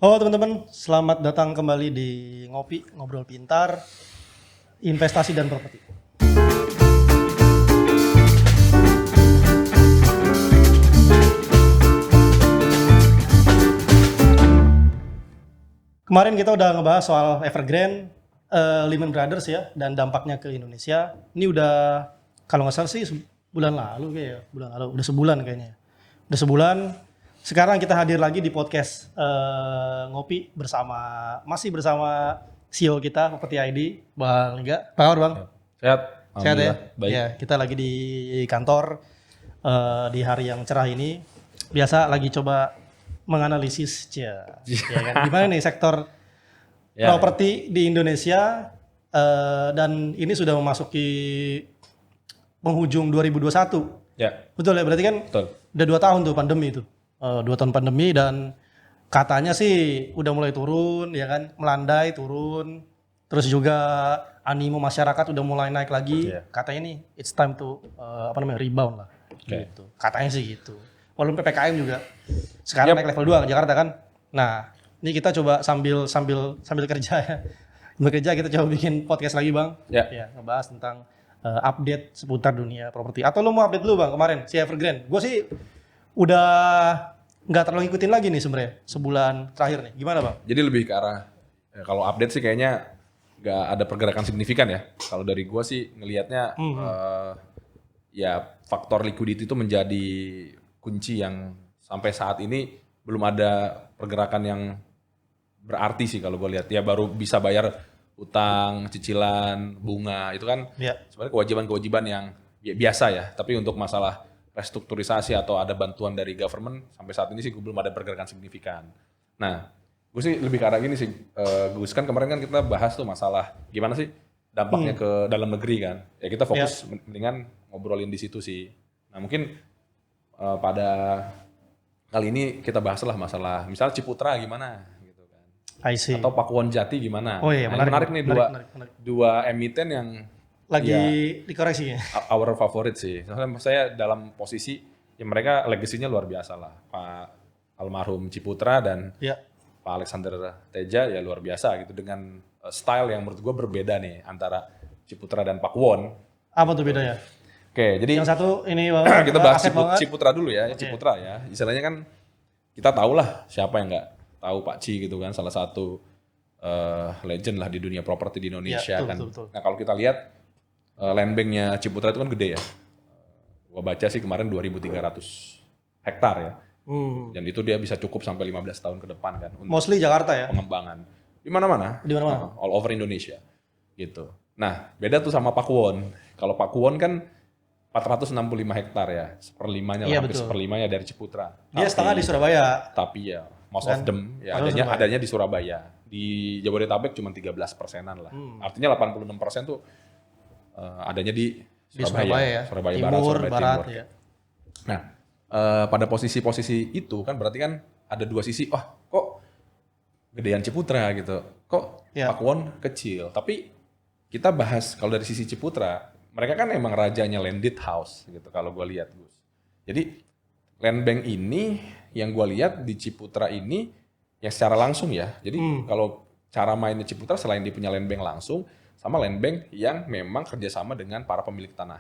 Halo teman-teman, selamat datang kembali di Ngopi, Ngobrol Pintar, Investasi dan Properti. Kemarin kita udah ngebahas soal Evergrande, Lehman Brothers ya, dan dampaknya ke Indonesia. Ini udah, kalau nggak salah sih bulan lalu kayaknya, udah sebulan kayaknya. Udah sebulan. Sekarang kita hadir lagi di podcast Ngopi masih bersama CEO kita Properti ID, Bang Liga. Apa kabar Bang? Sehat. Sehat ya? Baik. Ya, kita lagi di kantor di hari yang cerah ini. Biasa lagi coba menganalisis ya kan? Gimana nih sektor properti di Indonesia dan ini sudah memasuki penghujung 2021. Ya. Betul ya, berarti kan Betul. udah 2 tahun tuh pandemi itu. 2 tahun pandemi dan katanya sih udah mulai turun ya kan, melandai turun. Terus juga animo masyarakat udah mulai naik lagi. Yeah. Katanya nih it's time to rebound lah. Okay. Gitu. Katanya sih gitu. Walaupun PPKM juga sekarang naik level 2 ke Jakarta kan. Nah, ini kita coba sambil kerja ya. Sambil kerja kita coba bikin podcast lagi Bang. Ya. Ya, ngebahas tentang update seputar dunia properti. Atau lo mau update dulu Bang kemarin si Evergrande? Gue sih udah nggak terlalu ngikutin lagi nih sebenarnya sebulan terakhir nih. Gimana Bang? Jadi lebih ke arah kalau update sih kayaknya nggak ada pergerakan signifikan ya. Kalau dari gua sih ngelihatnya ya faktor liquidity itu menjadi kunci yang sampai saat ini belum ada pergerakan yang berarti sih kalau gue lihat. Ya baru bisa bayar utang, cicilan, bunga itu kan sebenarnya kewajiban-kewajiban yang biasa ya. Tapi untuk masalah restrukturisasi atau ada bantuan dari government sampai saat ini sih belum ada pergerakan signifikan. Nah, gue sih lebih ke arah gini sih, Gus, kan kemarin kan kita bahas tuh masalah gimana sih dampaknya ke dalam negeri kan. Ya kita fokus mendingan ngobrolin di situ sih. Nah mungkin pada kali ini kita bahaslah masalah misalnya Ciputra gimana gitu kan. I see. Atau Pakuwon Jati gimana. Oh iya, menarik nih dua emiten yang lagi dikoreksi ya. Our favorite sih. Soalnya saya dalam posisi yang mereka legasinya luar biasa lah. Pak almarhum Ciputra dan Pak Alexander Teja ya luar biasa gitu dengan style yang menurut gue berbeda nih antara Ciputra dan Pakuwon. Apa tuh bedanya? Oke, jadi yang satu ini kita bahas Ciputra dulu ya. Ciputra ya. Istilahnya kan kita tahu lah siapa yang nggak tahu Pak Ci gitu kan, salah satu legend lah di dunia properti di Indonesia kan. Betul. Nah kalau kita lihat land banknya Ciputra itu kan gede ya. Gua baca sih kemarin 2.300 hektar ya. Dan itu dia bisa cukup sampai 15 tahun ke depan kan. Mostly Jakarta ya? Pengembangan. Di mana-mana. Di mana-mana. All over Indonesia. Gitu. Nah beda tuh sama Pakuwon. Kalau Pakuwon kan 465 hektar ya. Seperlimanya lah, hampir seperlimanya dari Ciputra. Dia setengah di Surabaya. Tapi ya most of them ya adanya di Surabaya. Di Jabodetabek cuma 13%-an lah. Artinya 86% tuh adanya di Surabaya, Surabaya Timur, Barat, Surabaya Barat, Timur. ya. Nah, pada posisi-posisi itu kan berarti kan ada dua sisi. Kok gedean Ciputra gitu, kok Pakuwon kecil. Tapi kita bahas kalau dari sisi Ciputra, mereka kan emang rajanya landed house gitu kalau gue lihat Gus. Jadi land bank ini yang gue lihat di Ciputra ini ya secara langsung ya. Jadi kalau cara mainnya Ciputra selain dia punya land bank langsung, sama land bank yang memang kerjasama dengan para pemilik tanah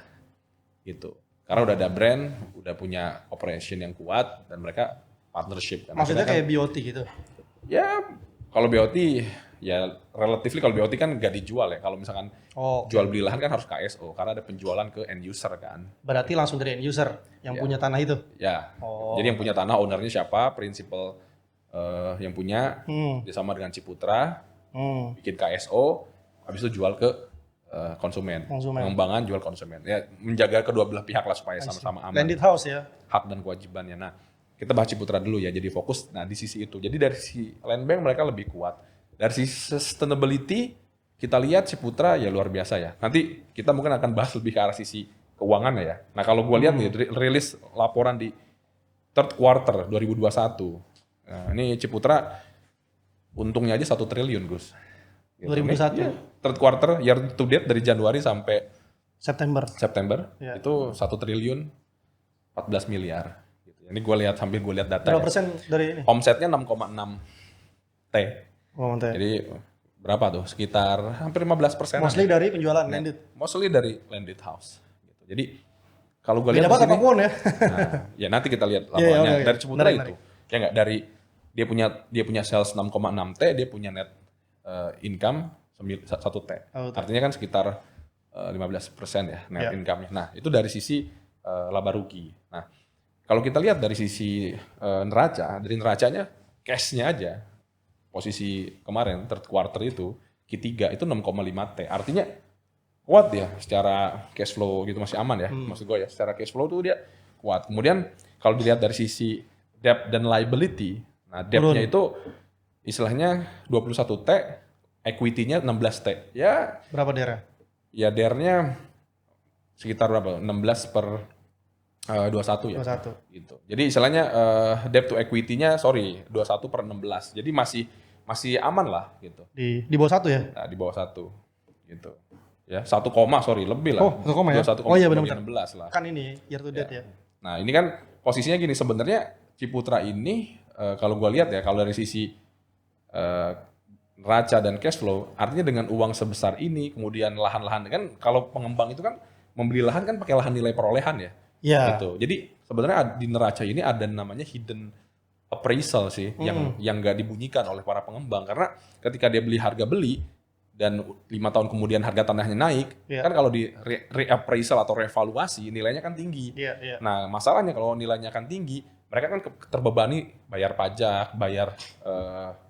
gitu. Karena udah ada brand, udah punya operation yang kuat dan mereka partnership. Maksudnya kayak BOT gitu? Ya kalau BOT ya relatively kalau BOT kan nggak dijual ya. Kalau misalkan jual beli lahan kan harus KSO karena ada penjualan ke end user kan. Berarti langsung dari end user yang punya tanah itu? Ya. Jadi yang punya tanah ownernya siapa, prinsipal yang punya dia sama dengan Ciputra, bikin KSO. Habis itu jual ke konsumen. Pengembangan jual konsumen. Ya menjaga kedua belah pihak lah supaya sama-sama aman. Landed house ya. Hak dan kewajibannya. Nah, kita bahas Ciputra dulu ya. Jadi fokus di sisi itu. Jadi dari sisi land bank mereka lebih kuat. Dari sisi sustainability kita lihat Ciputra ya luar biasa ya. Nanti kita mungkin akan bahas lebih ke arah sisi keuangan ya. Nah, kalau gue lihat nih rilis laporan di third quarter 2021. Nah, ini Ciputra untungnya aja 1 triliun, Gus. 2021. Third quarter year to date dari Januari sampai September itu 1 triliun 14 miliar. Gitu. Ini gue lihat sambil gue lihat data. Berapa persen dari ini? Omsetnya 6,6 T. Oh, mantap. Jadi berapa tuh? Sekitar hampir 15%. Mostly dari penjualan landed. Mostly dari landed house. Gitu. Jadi kalau gue lihat Beda di banget sini, sama Pakuwon ya. nah, ya nanti kita lihat Iya, iya, laporannya oke. dari Ciputra Menarik, itu. Ya nggak dari dia punya sales 6,6 T, dia punya net income 1 T. Oh, Artinya kan sekitar 15% ya net Ya. income-nya. Nah, itu dari sisi laba rugi. Nah, kalau kita lihat dari sisi neraca, dari neracanya cash-nya aja posisi kemarin third quarter itu Q3 itu 6,5 T. Artinya kuat ya secara cash flow gitu, masih aman ya. Maksud gue ya, secara cash flow tuh dia kuat. Kemudian kalau dilihat dari sisi debt dan liability, nah debt-nya itu istilahnya 21 T, equity-nya 16 T. Ya Berapa daerah? ya DER-nya sekitar berapa? 16 per 21 ya. 21. Gitu. Jadi istilahnya debt to equity-nya 21 per 16. Jadi masih aman lah gitu. Di bawah 1 ya? Nah, di bawah 1 gitu. Ya, 1, lebih lah. Oh, 1 ya? 21, Oh iya benar-benar. 16 lah. Kan ini year to date ya. Nah, ini kan posisinya gini, sebenarnya Ciputra ini kalau gua lihat ya, kalau dari sisi neraca dan cash flow, artinya dengan uang sebesar ini, kemudian lahan-lahan kan, kalau pengembang itu kan membeli lahan kan pakai lahan nilai perolehan ya. Iya. Gitu. Jadi sebenarnya di neraca ini ada namanya hidden appraisal sih yang nggak dibunyikan oleh para pengembang, karena ketika dia beli harga beli dan 5 tahun kemudian harga tanahnya naik, Iya. kan kalau di reappraisal atau revaluasi nilainya kan tinggi. Iya, iya. Nah, masalahnya kalau nilainya kan tinggi, mereka kan terbebani bayar pajak, bayar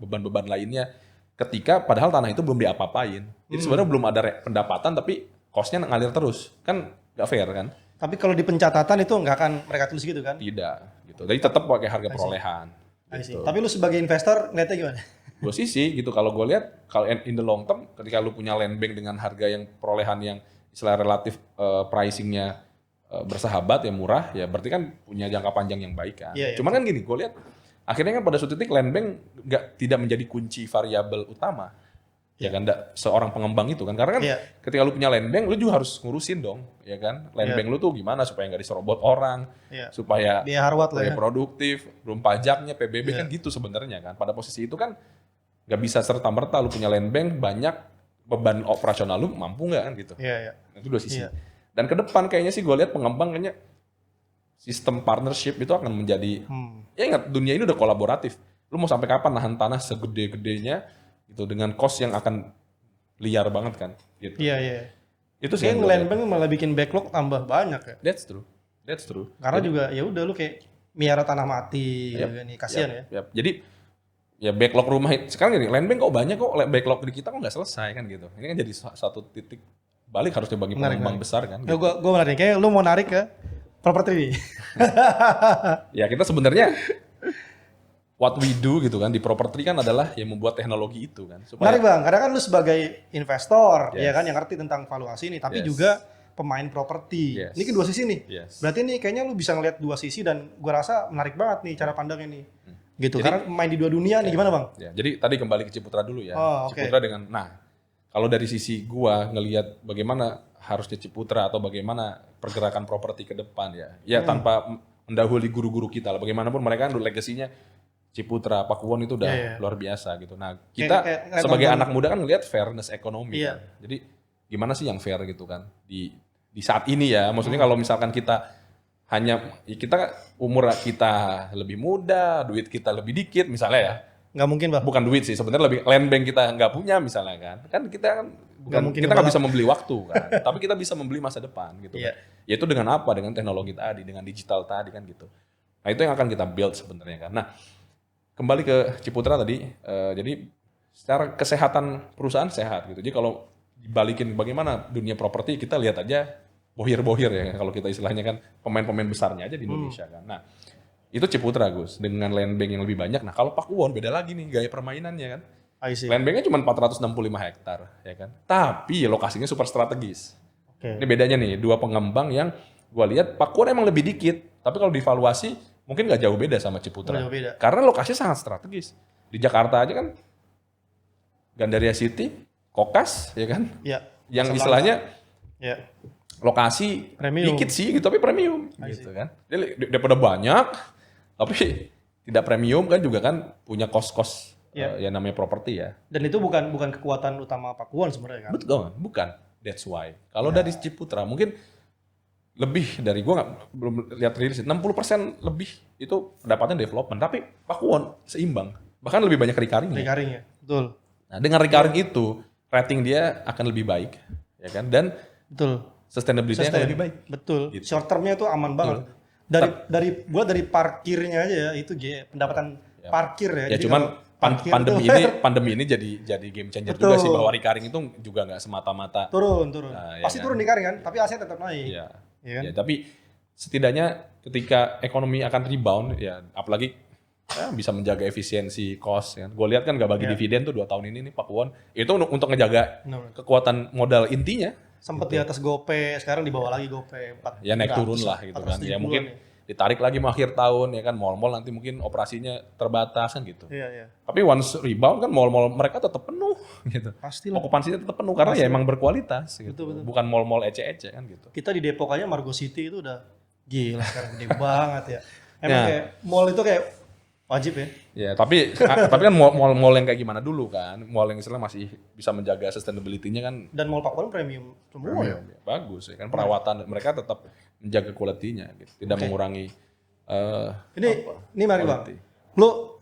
beban-beban lainnya ketika padahal tanah itu belum diapa-apain. Jadi sebenarnya belum ada pendapatan tapi cost-nya ngalir terus. Kan nggak fair kan? Tapi kalau di pencatatan itu nggak akan mereka tulis gitu kan? Tidak gitu. Jadi tetap pakai harga perolehan. I see. Gitu. Tapi lu sebagai investor ngeliatnya gimana? Gue sih gitu, kalau gue lihat kalau in the long term ketika lu punya land bank dengan harga yang perolehan yang istilah relatif pricingnya bersahabat ya murah, ya berarti kan punya jangka panjang yang baik kan. Iya, iya. Cuman kan gini, gue lihat akhirnya kan pada suatu titik land bank tidak menjadi kunci variabel utama. Ya kan, seorang pengembang itu kan, karena kan Iya. ketika lu punya land bank, lu juga harus ngurusin dong, ya kan. Land Iya. bank lu tuh gimana supaya nggak diserobot orang, Iya. supaya Biaya Harvard lah ya. produktif, belum pajaknya, PBB kan gitu sebenarnya kan. Pada posisi itu kan nggak bisa serta-merta lu punya land bank banyak, beban operasional lu mampu nggak kan gitu. Iya, iya. Itu dua sisi. Iya. Dan ke depan kayaknya sih gue lihat pengembang kayaknya sistem partnership itu akan menjadi, ya ingat dunia ini udah kolaboratif. Lu mau sampai kapan nahan tanah segede-gedenya gitu dengan cost yang akan liar banget kan gitu. Iya, iya. Itu sih Kayaknya yang gua land lihat. bank malah bikin backlog tambah banyak ya. That's true. That's true. Karena juga ya udah lu kayak miara tanah mati Yap. gitu kan nih. Kasihan ya. Yap. Jadi ya backlog rumah sekarang gini, land bank kok banyak kok, backlog di kita kok nggak selesai kan gitu. Ini kan jadi satu titik balik harusnya bagi pengembang besar kan. Ya, gua menarik kayak lu mau narik ke properti nih. Ya kita sebenarnya what we do gitu kan di properti kan adalah yang membuat teknologi itu kan. Supaya Menarik Bang, karena kan lu sebagai investor Yes. ya kan yang ngerti tentang valuasi nih, tapi Yes. juga pemain properti. Yes. Ini kedua sisi nih. Yes. Berarti nih kayaknya lu bisa ngeliat dua sisi dan gua rasa menarik banget nih cara pandangnya nih. Gitu. Jadi- Karena main di dua dunia nih gimana Bang? Ya, jadi tadi kembali ke Ciputra dulu ya. Oh, oke. Ciputra dengan, nah kalau dari sisi gua ngelihat bagaimana harusnya Ciputra atau bagaimana pergerakan properti ke depan ya, ya tanpa mendahului guru-guru kita lah. Bagaimanapun mereka kan legasinya Ciputra, Pakuwon itu udah Iya, iya. luar biasa gitu. Nah kita kayak sebagai nonton- anak muda kan ngelihat fairness ekonomi. Iya. Kan. Jadi gimana sih yang fair gitu kan di saat ini ya. Maksudnya kalau misalkan kita hanya ya kita umur kita lebih muda, duit kita lebih dikit misalnya ya. Nggak mungkin Bang. Bukan duit sih, sebenarnya lebih land bank kita nggak punya misalnya kan. Kan kita kan bukan, mungkin kita nggak balap. bisa membeli waktu kan. Tapi kita bisa membeli masa depan gitu Iya. kan. Yaitu dengan apa? Dengan teknologi tadi, dengan digital tadi kan gitu. Nah itu yang akan kita build sebenarnya kan. Nah kembali ke Ciputra tadi, jadi secara kesehatan perusahaan sehat gitu. Jadi kalau dibalikin bagaimana dunia properti, kita lihat aja bohir-bohir ya kalau kita istilahnya kan pemain-pemain besarnya aja di Indonesia kan. Nah itu Ciputra Gus dengan land bank yang lebih banyak. Nah kalau Pakuwon beda lagi nih gaya permainannya kan. I see. Land banknya cuma 465 hektar ya kan. Tapi lokasinya super strategis. Oke. Ini bedanya nih dua pengembang yang gua lihat Pakuwon emang lebih dikit. Tapi kalau divaluasi mungkin nggak jauh beda sama Ciputra. Nggak jauh beda. Karena lokasinya sangat strategis. Di Jakarta aja kan Gandaria City, Kokas ya kan. Iya. Yang Sama- istilahnya Ya. lokasi Premium. dikit sih gitu tapi premium gitu kan. Dia daripada banyak tapi tidak premium kan juga kan punya kos-kos ya namanya properti ya. Dan itu bukan kekuatan utama Pakuwon sebenarnya kan? Betul, bukan. That's why. Kalau dari Ciputra mungkin lebih dari gue belum lihat rilis 60% lebih itu pendapatnya development, tapi Pakuwon seimbang, bahkan lebih banyak recurring. Recurring ya, betul. Nah dengan recurring itu rating dia akan lebih baik, ya kan? Dan betul. Sustainability-nya akan lebih baik. Betul. Gitu. Short termnya itu aman banget. Dari parkirnya aja ya itu pendapatan parkir ya. Ya jadi cuman pandemi ini jadi game changer betul. juga sih, bahwa recurring itu juga nggak semata-mata turun. Nah, pasti ya turun recurring kan, tapi aset tetap naik. Iya. Ya kan? Ya, tapi setidaknya ketika ekonomi akan rebound ya, apalagi bisa menjaga efisiensi cost kan. Gue lihat kan nggak bagi dividen tuh 2 tahun ini nih Pakuwon. Itu untuk ngejaga kekuatan modal intinya. Sempat di atas GoPay, sekarang di bawah lagi GoPay 400. Ya naik turun lah gitu kan. Ya mungkin ditarik lagi mau akhir tahun ya kan, mall-mall nanti mungkin operasinya terbatas kan gitu. Iya. Tapi once rebound kan mall-mall mereka tetap penuh gitu. Pastilah. Okupansinya tetap penuh karena ya emang berkualitas gitu. Betul. Bukan mall-mall ece-ece kan gitu. Kita di Depok aja Margo City itu udah gila sekarang gede banget ya. Emang kayak mall itu kayak wajib ya. Ya, tapi kan mall yang kayak gimana dulu kan? Mall yang istilahnya masih bisa menjaga sustainability-nya kan. Dan mall Pakuwon premium semua ya. Bagus ya kan, perawatan mereka tetap menjaga quality-nya gitu. Tidak mengurangi ini mari Bang.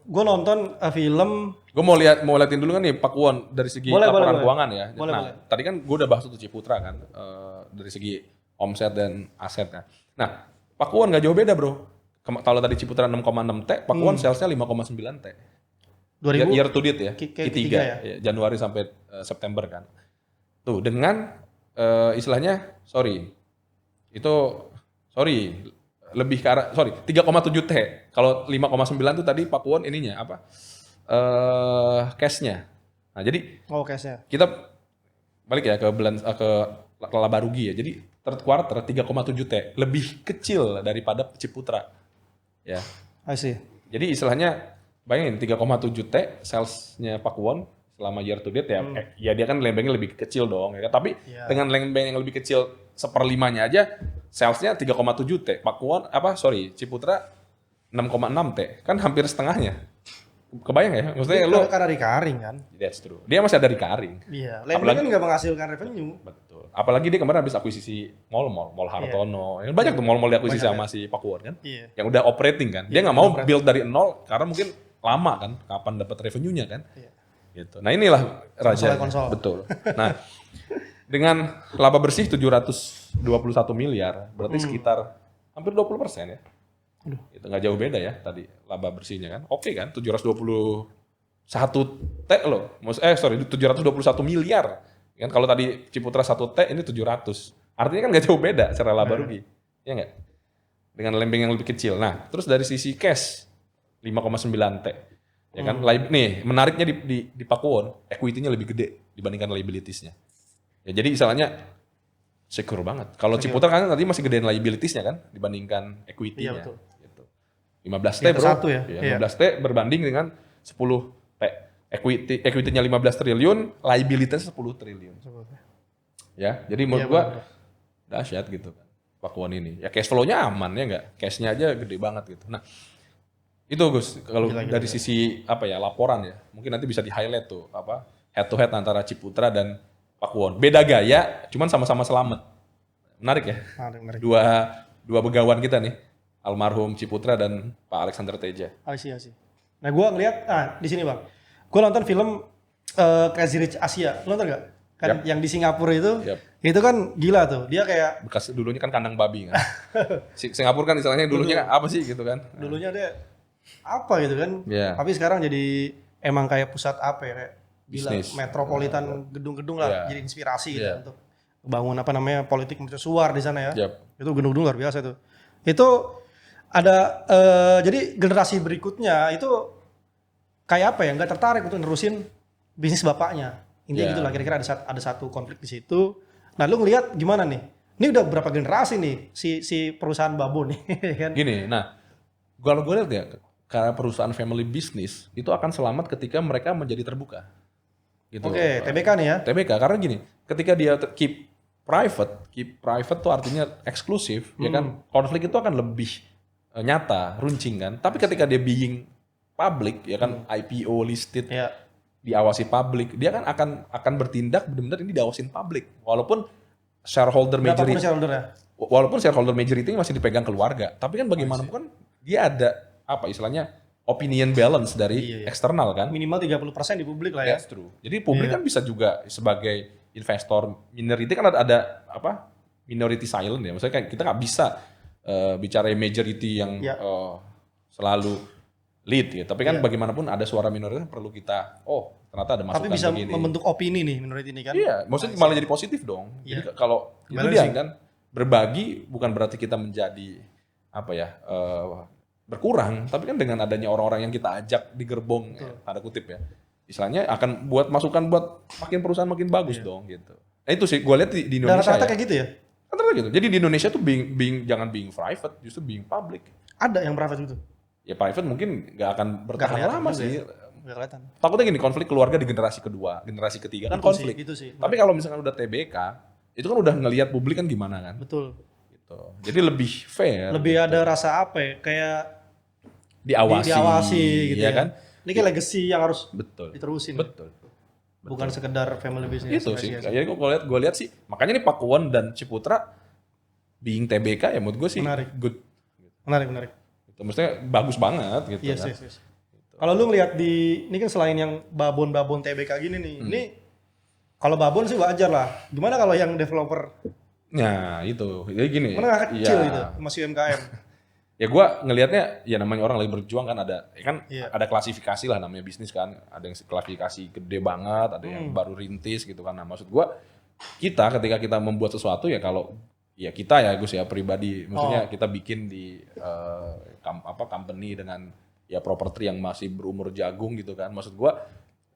Gue nonton film. Gue mau liatin dulu kan nih Pakuwon dari segi laporan keuangan ya. Boleh. Tadi kan gue udah bahas tuh Ciputra kan, dari segi omset dan aset kan. Nah, Pakuwon nggak jauh beda bro. Kalau tadi Ciputra 6,6 T, Pakuwon salesnya 5,9 T. 2000 year to date ya, Q3 ya? Januari sampai September kan. Tuh dengan istilahnya lebih ke arah 3,7 T. Kalau 5,9 itu tadi Pakuwon ininya apa? Cash-nya. Nah, jadi cash-nya. Kita balik ya ke laba rugi ya. Jadi third quarter 3,7 T, lebih kecil daripada Ciputra. Ya. I see. Jadi istilahnya bayangin 3,7 T sales-nya Pakuwon selama year to date ya. Ya dia kan land banknya lebih kecil dong ya. Tapi dengan land bank yang lebih kecil 1/5-nya aja sales-nya 3,7 T. Ciputra 6,6 T. Kan hampir setengahnya. Kebayang ya? Maksudnya karena recurring kan? That's true. Dia masih ada recurring. Iya. Land bank kan nggak menghasilkan revenue. Betul. Apalagi dia kemarin habis akuisisi mall Hartono. Banyak tuh mall-mall diakuisisi sama si Pakuwon kan? Iya. Yang udah operating kan? Dia nggak mau build dari nol karena mungkin lama kan? Kapan dapat revenue-nya kan? Iya. Gitu. Nah inilah raja. Betul. Nah dengan laba bersih 721 miliar, berarti sekitar hampir 20% ya. Itu nggak jauh beda ya tadi laba bersihnya kan. Oke kan 721 T loh. 721 miliar. Kan kalau tadi Ciputra 1 T ini 700. Artinya kan nggak jauh beda secara laba rugi. Ya nggak? Dengan lembeng yang lebih kecil. Nah, terus dari sisi cash 5,9 T. Ya kan? Nih, menariknya di Pakuwon, equity-nya lebih gede dibandingkan liabilities-nya. Ya jadi misalnya secure banget. Kalau Ciputra kan tadi masih gedein liabilities-nya kan dibandingkan equity-nya. Iya, betul. Gitu. 15 T bro. 1 ya? Ya, 15 T berbanding dengan 10 T. Equity-nya 15 triliun, liabilities 10 triliun. Ya, jadi menurut gua dahsyat gitu kan Pakuwon ini. Ya cash flow-nya aman ya enggak? Cash-nya aja gede banget gitu. Nah, itu Gus, kalau dari sisi laporan ya, mungkin nanti bisa di-highlight tuh head to head antara Ciputra dan Pakuwon. Beda gaya, cuman sama-sama selamat. Menarik ya? Menarik. Dua begawan kita nih, almarhum Ciputra dan Pak Alexander Teja. Asyik. Nah, gue ngeliat, di sini Bang. Gue nonton film Crazy Rich Asia. Lo nonton gak? Kan yang di Singapura itu, itu kan gila tuh. Dia kayak bekas dulunya kan kandang babi kan. Singapura kan istilahnya dulunya apa sih gitu kan? Dulunya dia apa gitu kan? Tapi sekarang jadi emang kayak pusat kayak bisnis metropolitan gedung-gedung lah, jadi inspirasi gitu untuk bangun politik mercusuar di sana ya. Itu gedung-gedung luar biasa tuh. Itu ada jadi generasi berikutnya itu kayak nggak tertarik untuk nerusin bisnis bapaknya. Intinya gitulah, kira-kira ada satu konflik di situ. Nah, lu ngelihat gimana nih? Ini udah berapa generasi nih si perusahaan Babon nih kan? Gini, nah kalau gue lihat ya, karena perusahaan family business itu akan selamat ketika mereka menjadi terbuka. Gitu. Oke, TBK nih ya. TBK karena gini, ketika dia keep private tuh artinya eksklusif, ya kan konflik itu akan lebih nyata, runcing kan. Tapi ketika dia being publik ya kan, IPO listed, Iya. diawasi publik, dia kan akan bertindak benar-benar ini diawasin publik. Walaupun shareholder Berapapun majority, shareholder-nya. walaupun shareholder majority masih dipegang keluarga, tapi kan bagaimanapun kan dia ada apa istilahnya opinion balance dari eksternal kan. Minimal 30% di publik lah ya. That's true. Jadi publik kan bisa juga sebagai investor minority kan ada apa minority silent ya. Maksudnya kayak kita nggak bisa bicara majority yang selalu lead ya. Tapi kan bagaimanapun ada suara minoritas perlu kita ternyata ada masukan Tapi bisa begini. membentuk opini nih minority ini kan. Iya, maksudnya malah jadi positif dong. Jadi kalau itu dia kan berbagi bukan berarti kita menjadi apa ya berkurang, tapi kan dengan adanya orang-orang yang kita ajak di gerbong tanda kutip ya. Istilahnya akan buat masukan buat makin perusahaan makin bagus dong gitu. Nah itu sih gue lihat di Indonesia. Dan rata-rata kayak gitu ya? Rata-rata gitu. Jadi di Indonesia tuh jangan being private, justru being public. Ada yang private gitu? Ya private mungkin nggak akan bertahan lama sih. Nggak kelihatan. Takutnya gini, konflik keluarga di generasi kedua, generasi ketiga kan konflik. Gitu sih. Tapi kalau misalkan udah TBK, itu kan udah ngelihat publik kan gimana kan. Betul. Gitu. Jadi lebih fair. Lebih ada rasa apa ya, kayak diawasi gitu ya kan. Ini kayak legacy yang harus diterusin. Betul. Bukan sekedar family business. Itu sih. Jadi gue lihat sih, makanya nih Pakuwon dan Ciputra being TBK ya menurut gue sih good. Menarik. Itu maksudnya bagus banget gitu yes, kan. Yes. Gitu. Kalau lu ngelihat ini kan selain yang babon-babon TBK gini nih, ini kalau babon sih wajar lah. Gimana kalau yang developer? Nah itu, jadi gini. Menengah kecil itu, masih UMKM. Ya gue ngelihatnya ya namanya orang lagi berjuang kan ada ada klasifikasi lah namanya bisnis kan, ada yang klasifikasi gede banget, ada yang baru rintis gitu kan. Nah maksud gue ketika kita membuat sesuatu ya kalau ya kita ya Gus ya pribadi, maksudnya kita bikin di company dengan ya properti yang masih berumur jagung gitu kan, maksud gue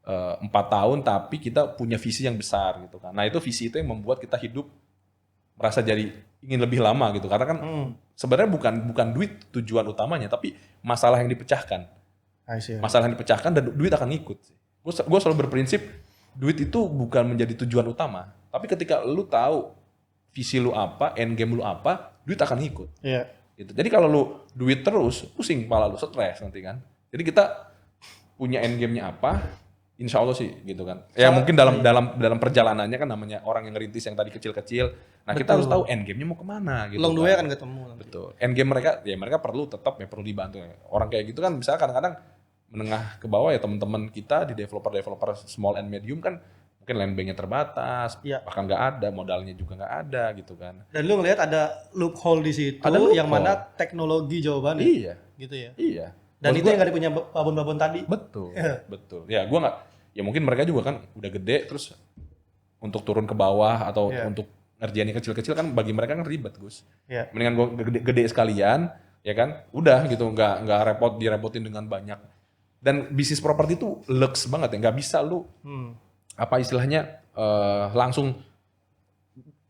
4 tahun tapi kita punya visi yang besar gitu kan. Nah itu visi itu yang membuat kita hidup merasa jadi ingin lebih lama gitu, karena kan sebenarnya bukan duit tujuan utamanya, tapi masalah yang dipecahkan. Masalah yang dipecahkan dan duit akan ngikut. Gue selalu berprinsip duit itu bukan menjadi tujuan utama, tapi ketika lu tahu visi lu apa, end game lu apa, duit akan ngikut. Iya. Gitu. Jadi kalau lu duit terus, pusing kepala lu, stres nanti kan. Jadi kita punya end game-nya apa, insya Allah sih gitu kan. Ya mungkin dalam perjalanannya kan namanya orang yang ngerintis yang tadi kecil-kecil. Nah kita harus tahu end game-nya mau kemana gitu. Long the way akan ketemu. Betul. End game mereka perlu tetap ya perlu dibantu. Orang kayak gitu kan misalnya kadang-kadang menengah ke bawah ya teman-teman kita di developer small and medium kan mungkin land bank-nya terbatas, bahkan nggak ada, modalnya juga nggak ada gitu kan. Dan lu ngelihat ada loophole di situ yang mana teknologi jawabannya. Iya. Gitu ya. Iya. Dan itu yang nggak dipunya babon-babon tadi. Betul. Betul. Ya gue nggak. Ya mungkin mereka juga kan udah gede terus untuk turun ke bawah atau untuk ngerjain yang kecil-kecil kan bagi mereka kan ribet Gus. Mendingan gue gede sekalian ya kan. Udah gitu nggak direpotin dengan banyak. Dan bisnis properti itu lux banget ya, nggak bisa lu apa istilahnya langsung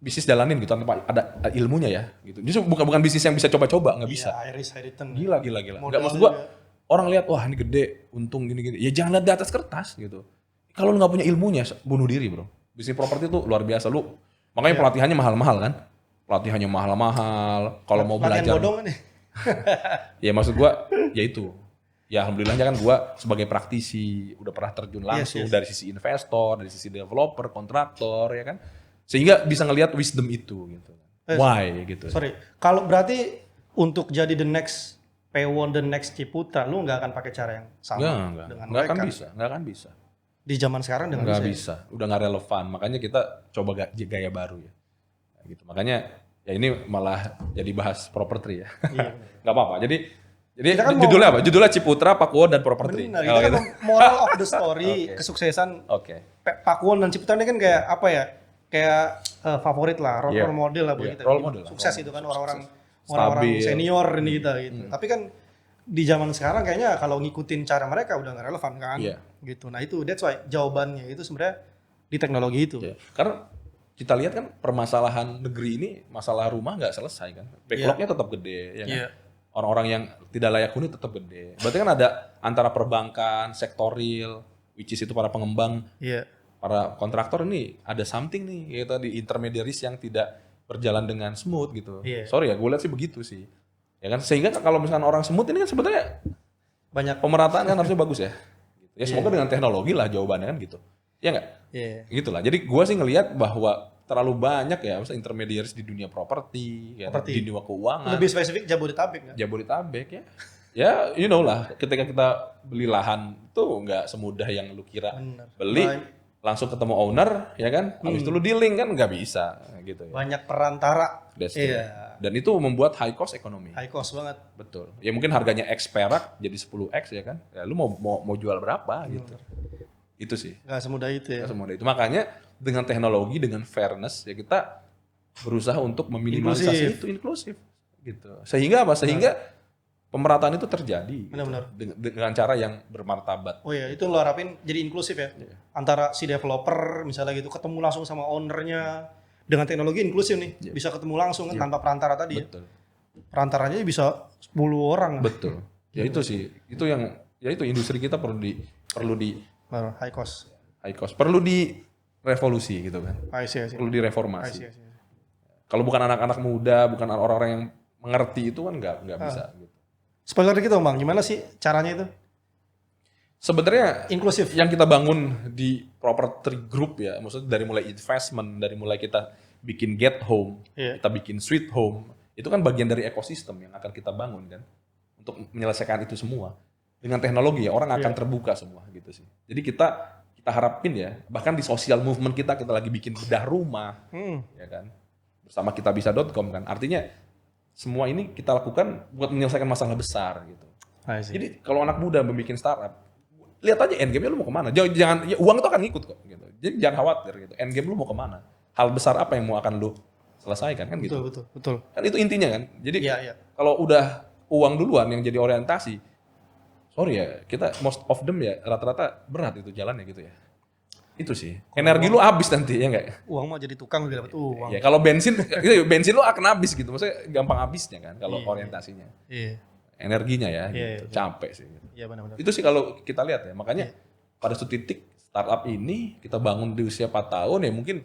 bisnis jalanin gitu tanpa ada ilmunya ya gitu. Justru bukan bisnis yang bisa coba-coba, nggak bisa. High risk, high return. Gila. Nggak maksud gua orang lihat wah ini gede, untung gini-gini. Ya jangan lihat di atas kertas gitu. Kalau lu nggak punya ilmunya, bunuh diri bro. Bisnis properti itu luar biasa lu. Makanya pelatihannya mahal-mahal kan. Pelatihannya mahal-mahal. Kalau mau belajar. Pelatihan bodong nih. Ya maksud gua ya itu. Ya alhamdulillahnya kan gue sebagai praktisi udah pernah terjun langsung dari sisi investor, dari sisi developer, kontraktor ya kan, sehingga bisa ngelihat wisdom itu gitu. Why gitu. Sorry, kalau berarti untuk jadi the next Pakuwon, the next Ciputra, lu nggak akan pakai cara yang sama dengan mereka. Nggak akan bisa. Di zaman sekarang dengan nggak bisa, udah nggak relevan. Makanya kita coba gaya baru ya. Gitu. Makanya ya ini malah jadi bahas properti ya. Nggak apa-apa. Jadi kan judulnya apa? Judulnya Ciputra, Pakuwon, dan Properti. Benar, kita kan moral of the story kesuksesan Pakuwon dan Ciputra ini kan kayak apa ya? Kayak favorit lah, role model lah buat kita. Sukses itu kan orang-orang senior ini kita gitu. Tapi kan di zaman sekarang kayaknya kalau ngikutin cara mereka udah nggak relevan kan? Gitu. Nah itu that's why jawabannya itu sebenarnya di teknologi itu. Karena kita lihat kan permasalahan negeri ini, masalah rumah nggak selesai kan? Backlognya tetap gede, ya kan? Orang-orang yang tidak layak huni tetap gede. Berarti kan ada antara perbankan, sektor real, which is itu para pengembang, para kontraktor ini ada something nih, yaitu di intermediaries yang tidak berjalan dengan smooth gitu. Sorry ya, gue lihat sih begitu sih. Ya kan, sehingga kalau misalkan orang smooth ini kan sebenarnya banyak. Pemerataan kan harusnya bagus ya. Ya semoga dengan teknologi lah jawabannya kan gitu. Ya nggak? Iya. Gitulah. Jadi gua sih ngelihat bahwa terlalu banyak ya, misalnya intermediaries di dunia properti, ya, di dunia keuangan. Lebih spesifik Jabodetabek kan? Jabodetabek ya. Ya, you know lah, ketika kita beli lahan tuh nggak semudah yang lu kira. Bener. Beli, langsung ketemu owner, ya kan? Habis itu lu dealing kan nggak bisa, gitu ya. Banyak perantara. That's true. Dan itu membuat high cost ekonomi. High cost banget. Betul. Ya mungkin harganya X perak jadi 10X ya kan? Ya lu mau jual berapa gitu. Itu sih. Nggak semudah itu ya. Nggak semudah itu. Makanya dengan teknologi, dengan fairness ya kita berusaha untuk meminimalisasi itu inklusif gitu. Sehingga apa? Sehingga pemerataan itu terjadi Benar-benar. gitu. Dengan cara yang bermartabat. Oh iya, itu lo harapin jadi inklusif ya. Antara si developer misalnya gitu ketemu langsung sama ownernya. Dengan teknologi inklusif nih, bisa ketemu langsung kan tanpa perantara tadi ya. Betul. Perantaranya bisa 10 orang. Betul. Ya itu sih. Itu yang ya itu industri kita perlu di High cost. high cost, perlu di revolusi gitu kan. I see. Perlu direformasi. I see. Kalau bukan anak-anak muda, bukan orang-orang yang mengerti itu kan nggak bisa gitu. Spoiler dikit dong Bang, gimana sih caranya itu? Sebenarnya Inklusif. yang kita bangun di property group ya, maksudnya dari mulai investment, dari mulai kita bikin get home, kita bikin sweet home, itu kan bagian dari ekosistem yang akan kita bangun kan untuk menyelesaikan itu semua. Dengan teknologi ya orang akan terbuka semua gitu sih. Jadi kita harapin ya, bahkan di social movement kita lagi bikin bedah rumah, ya kan, bersama kitabisa.com kan. Artinya semua ini kita lakukan buat menyelesaikan masalah besar gitu. Jadi kalau anak muda membuat startup, lihat aja endgame-nya lu mau kemana. Jangan ya, uang itu akan ngikut kok gitu. Jadi jangan khawatir gitu. Endgame lu mau kemana? Hal besar apa yang mau akan lu selesaikan kan gitu. Betul. Kan itu intinya kan. Jadi Iya. kalau udah uang duluan yang jadi orientasi, sorry ya, kita most of them ya rata-rata berat itu jalannya gitu ya. Itu sih. Energi lu habis nanti ya enggak? Uang mau jadi tukang juga dapat uang. Ya kalau bensin lu akan habis gitu. Maksudnya gampang habisnya kan kalau orientasinya. Iya. Energinya ya gitu. Capek sih gitu. Iya benar-benar. Itu sih kalau kita lihat ya. Makanya pada suatu titik startup ini kita bangun di usia 4 tahun ya mungkin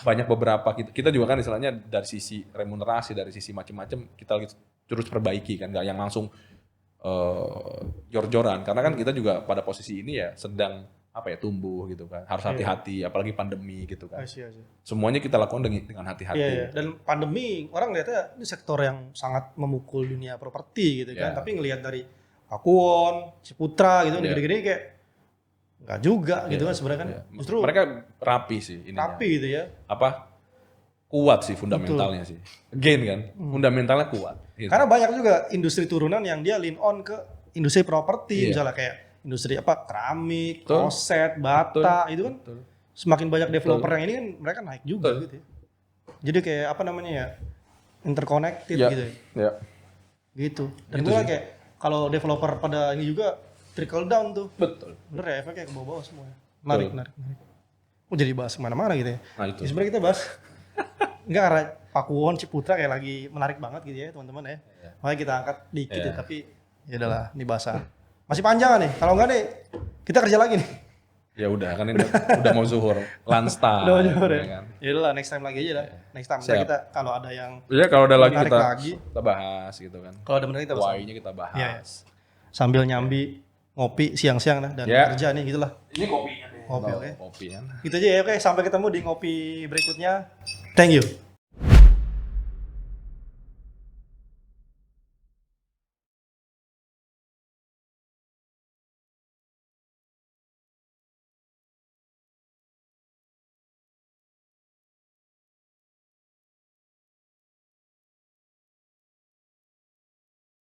banyak beberapa kita juga kan istilahnya dari sisi remunerasi, dari sisi macam-macam kita lagi terus perbaiki kan, nggak yang langsung jor-joran karena kan kita juga pada posisi ini ya sedang tumbuh gitu kan, harus hati-hati apalagi pandemi gitu kan. Semuanya kita lakukan dengan hati-hati. Iya. Dan pandemi orang lihatnya ini sektor yang sangat memukul dunia properti gitu kan, tapi ngelihat dari Pakuwon, Ciputra gitu gede-gede kayak nggak juga gitu kan sebenarnya kan. Justru mereka rapi sih ininya. Rapi gitu ya. Kuat sih fundamentalnya sih. Again kan, fundamentalnya kuat. Gitu. Karena banyak juga industri turunan yang dia lean on ke industri properti, misalnya kayak industri keramik, kloset, bata, itu kan semakin banyak developer yang ini kan mereka naik juga gitu ya. Jadi kayak interconnected gitu ya. Gitu. Dan itu kan kayak kalau developer pada ini juga trickle down tuh. Betul. Bener ya, efeknya ke bawah-bawah semua. Menarik. Jadi bahas kemana-mana gitu ya. Nah itu. Sebenarnya kita bahas enggak karena Pakuwon, Ciputra kayak lagi menarik banget gitu ya teman-teman ya. Makanya kita angkat dikit ya, tapi ya udahlah ini bahasa. Masih panjang nih. Kalau enggak nih kita kerja lagi nih. Ya udah kan ini udah mau zuhur, lunchtime. Udah mau zuhur ya. Kan? Ya udahlah next time lagi aja dah. Next time kita kalau ada yang kalau ada lagi lagi kita bahas gitu kan. Kalau ada menarik kita bahas. Why-nya kita bahas. Ya. Sambil nyambi ngopi siang-siang dan kerja nih gitulah. Ini kopinya nih. Ngopi oke. Kopi kan. Gitu aja ya, oke. Sampai ketemu di ngopi berikutnya. Thank you.